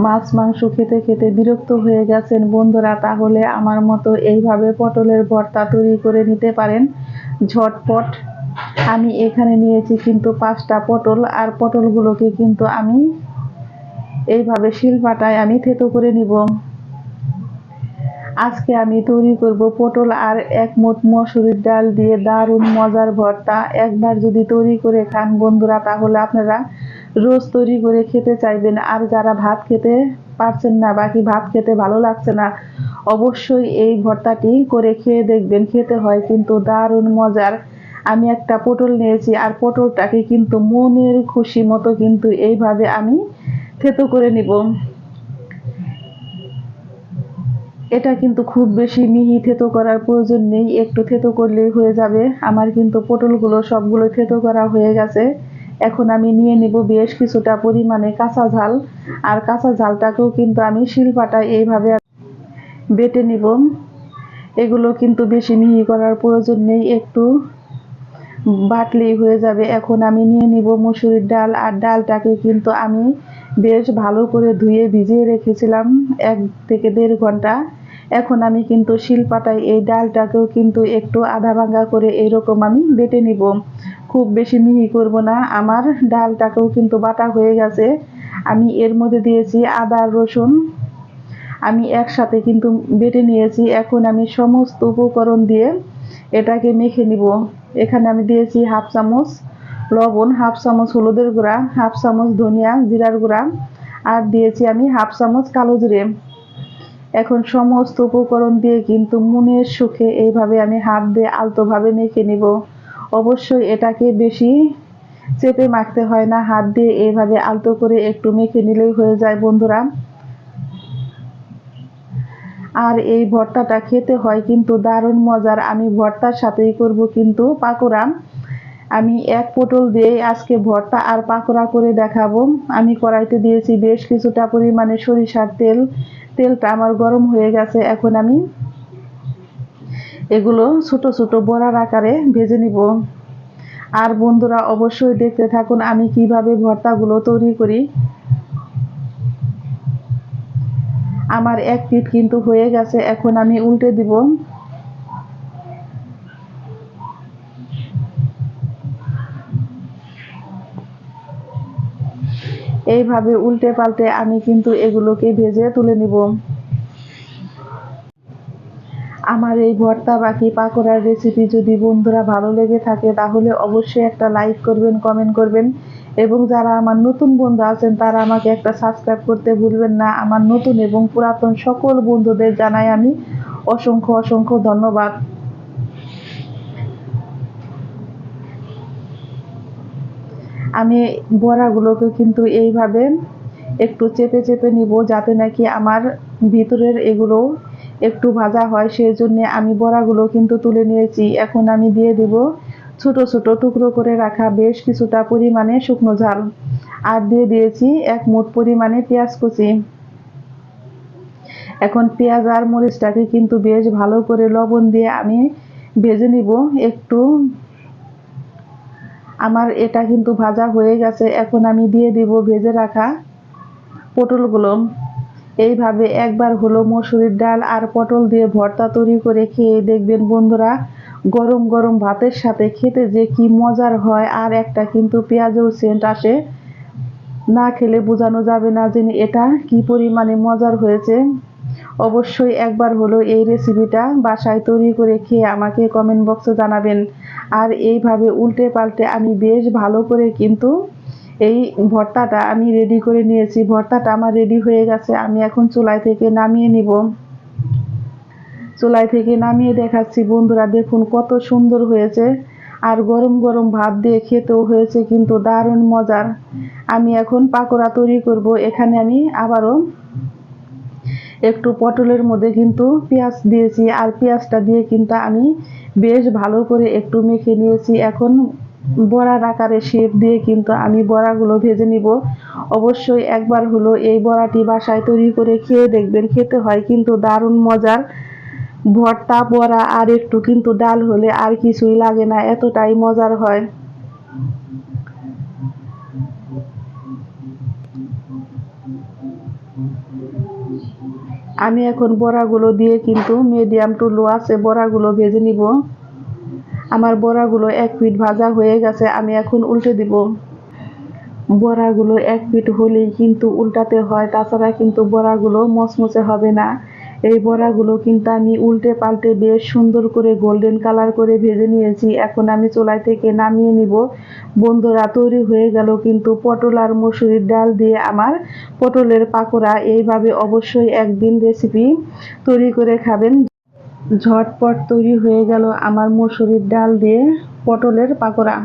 মাছ মাংস খেতে খেতে বিরক্ত হয়ে গেছেন বন্ধুরা, তাহলে আমার মতো এইভাবে পটলের ভর্তা তৈরি করে নিতে পারেন ঝটপট। আমি এখানে নিয়েছি কিন্তু 5টা পটল, আর পটলগুলোকে কিন্তু আমি এইভাবে শিলপাটায় আমি থেতো করে নিব। আজকে আমি তৈরি করব পটল আর 1 মুঠ মসুরির ডাল দিয়ে দারুণ মজার ভর্তা। একবার যদি তৈরি করে খান বন্ধুরা, তাহলে আপনারা রোজ তৈরি করে খেতে চাইবেন। আর যারা ভাত খেতে পারছেন না বা ভাত খেতে ভালো লাগছে না, অবশ্যই এই ভর্তাটি করে খেয়ে দেখবেন। খেতে হয় কিন্তু দারুণ মজার। আমি একটা পটল নিয়েছি, আর পটলটাকে কিন্তু মনের খুশি মতো কিন্তু এইভাবে আমি থেতো করে নিব। এটা কিন্তু খুব বেশি মিহি থেতো করার প্রয়োজন নেই, একটু থেতো করলেই হয়ে যাবে। আমার কিন্তু পটলগুলো সবগুলো থেতো করা হয়ে গেছে। এখন আমি নিয়ে নিব বেশ কিছুটা পরিমাণে কাঁচা ঝাল, আর কাঁচা ঝালটাকেও কিন্তু আমি শিলপাটায় এইভাবে বেটে নিব। এগুলো কিন্তু বেশি মিহি করার প্রয়োজন নেই, একটু বাটলেই হয়ে যাবে। এখন আমি নিয়ে নিব মসুরির ডাল, আর ডালটাকে কিন্তু আমি বেশ ভালো করে ধুয়ে ভিজিয়ে রেখেছিলাম 1 থেকে 1.5 ঘন্টা। এখন আমি কিন্তু শিলপাটায় এই ডালটাকেও কিন্তু একটু আধা ভাঙা করে এরকম আমি বেটে নিব। খুব বেশি মিহি করব না। আমার ডালটাকেও কিন্তু বাটা হয়ে গেছে। আমি এর মধ্যে দিয়েছি আদা রসুন, আমি একসাথে কিন্তু বেটে নিয়েছি। এখন আমি সমস্ত উপকরণ দিয়ে এটাকে মেখে নিব। এখানে আমি দিয়েছি 1/2 চামচ লবণ, 1/2 চামচ হলুদের গুঁড়া, 1/2 চামচ ধনিয়া জিরার গুঁড়া, আর দিয়েছি আমি 1/2 চামচ কালো জিরে। এখন সমস্ত উপকরণ দিয়ে কিন্তু মনের সুখে এইভাবে আমি হাত দিয়ে আলতোভাবে মেখে নিব। অবশ্যই এটাকে বেশি চেপে মাখতে হয় না, হাত দিয়ে এইভাবে আলতো করে একটু মেখে নিলেই হয়ে যায় বন্ধুরা। আর এই ভর্তাটা খেতে হয় কিন্তু দারুণ মজার। আমি ভর্তার সাথেই করব কিন্তু পাকোড়া। আমি 1 পটল দিয়ে আজকে ভর্তা আর পাকোড়া করে দেখাবো। আমি কড়াইতে দিয়েছি বেশ কিছুটা পরিমাণে সরিষার তেল। তেলটা আমার গরম হয়ে গেছে। এখন আমি এগুলো ছোট ছোট বড়ার আকারে ভেজে নিব। আর বন্ধুরা অবশ্যই দেখতে থাকুন আমি কিভাবে ভর্তাগুলো তৈরি করি। আমার 1 পিঠ কিন্তু হয়ে গেছে, এখন আমি উল্টে দিব। এইভাবে উল্টে পাল্টে আমি কিন্তু এগুলোকে ভেজে তুলে নিব। আমার এই ভর্তা বাকি পাকোড়ার রেসিপি যদি বন্ধুরা ভালো লেগে থাকে, তাহলে অবশ্যই একটা লাইক করবেন, কমেন্ট করবেন, এবং যারা আমার নতুন বন্ধু আছেন তারা আমাকে একটা সাবস্ক্রাইব করতে ভুলবেন না। আমার নতুন এবং পুরাতন সকল বন্ধুদের জানাই আমি অসংখ্য অসংখ্য ধন্যবাদ। আমি বড়াগুলোকে কিন্তু এইভাবে একটু চেপে চেপে নিব, যাতে নাকি আমার ভিতরের এগুলো একটু ভাজা হয়। সেই জন্য আমি বড়াগুলো কিন্তু তুলে নিয়েছি। এখন আমি দিয়ে দিব ছোট ছোট টুকরো করে রাখা বেশ কিছুটা পরিমাণে শুকনো ঝাল, আর দিয়ে দিয়েছি 1 মুঠ পরিমাণে পেঁয়াজ কুচি। এখন পেঁয়াজ আর মরিচটাকে কিন্তু বেশ ভালো করে লবণ দিয়ে আমি ভেজে নিব একটু। আমার এটা কিন্তু ভাজা হয়ে গেছে। এখন আমি দিয়ে দিব ভেজে রাখা পটলগুলো। এইভাবে একবার হলো মসুরির ডাল আর পটল দিয়ে ভর্তা তৈরি করে খেয়ে দেখবেন বন্ধুরা। গরম গরম ভাতের সাথে খেতে যে কি মজার হয়, আর একটা কিন্তু পেঁয়াজের সেন্ট আসে। না খেলে বোঝানো যাবে না যে এটা কি পরিমাণে মজার হয়েছে। অবশ্যই একবার হলো এই রেসিপিটা বাসায় তৈরি করে খেয়ে আমাকে কমেন্ট বক্সে জানাবেন। আর এইভাবে উল্টে পাল্টে আমি বেশ ভালো করে কিন্তু এই ভর্তাটা আমি রেডি করে নিয়েছি। ভর্তাটা আমার রেডি হয়ে গেছে। আমি এখন চুলায় থেকে নামিয়ে নিব। চুলায় থেকে নামিয়ে দেখাচ্ছি বন্ধুরা, দেখুন কত সুন্দর হয়েছে। আর গরম গরম ভাত দিয়ে খেতেও হয়েছে কিন্তু দারুণ মজার। আমি এখন পাকোড়া তৈরি করব। এখানে আমি আবারও একটু পটলের মধ্যে কিন্তু পেঁয়াজ দিয়েছি, আর পেঁয়াজটা দিয়ে কিন্তু আমি বেশ ভালো করে একটু মেখে নিয়েছি। এখন বড়ার আকারে শেপ দিয়ে কিন্তু আমি বড়াগুলো ভেজে নিব। অবশ্যই একবার হলো এই বড়াটি বাসায় তৈরি করে খেয়ে দেখবেন। খেতে হয় কিন্তু দারুণ মজার। ভর্তা বড়া আর একটু কিন্তু ডাল হলে আর কিছুই লাগে না, এতটাই মজার হয়। আমি এখন বড়াগুলো দিয়ে কিন্তু মিডিয়াম টু লো আছে বড়াগুলো ভেজে নিব। আমার বড়াগুলো এক পিঠ ভাজা হয়ে গেছে, আমি এখন উল্টে দিব। বড়াগুলো এক পিঠ হলেই কিন্তু উল্টাতে হয়, তাছাড়া কিন্তু বড়াগুলো মচমচে হবে না। এই বড়াগুলো কিন্তু আমি উল্টে পাল্টে বেশ সুন্দর করে গোল্ডেন কালার করে ভেজে নিয়েছি। এখন আমি চুলাই থেকে নামিয়ে নিব। বন্ধুরা, তৈরি হয়ে গেল কিন্তু পটল আর মসুরির ডাল দিয়ে আমার পটলের পাকোড়া। এইভাবে অবশ্যই একদিন রেসিপি তৈরি করে খাবেন। ঝটপট তৈরি হয়ে গেল আমার মসুরির ডাল দিয়ে পটলের পাকোড়া।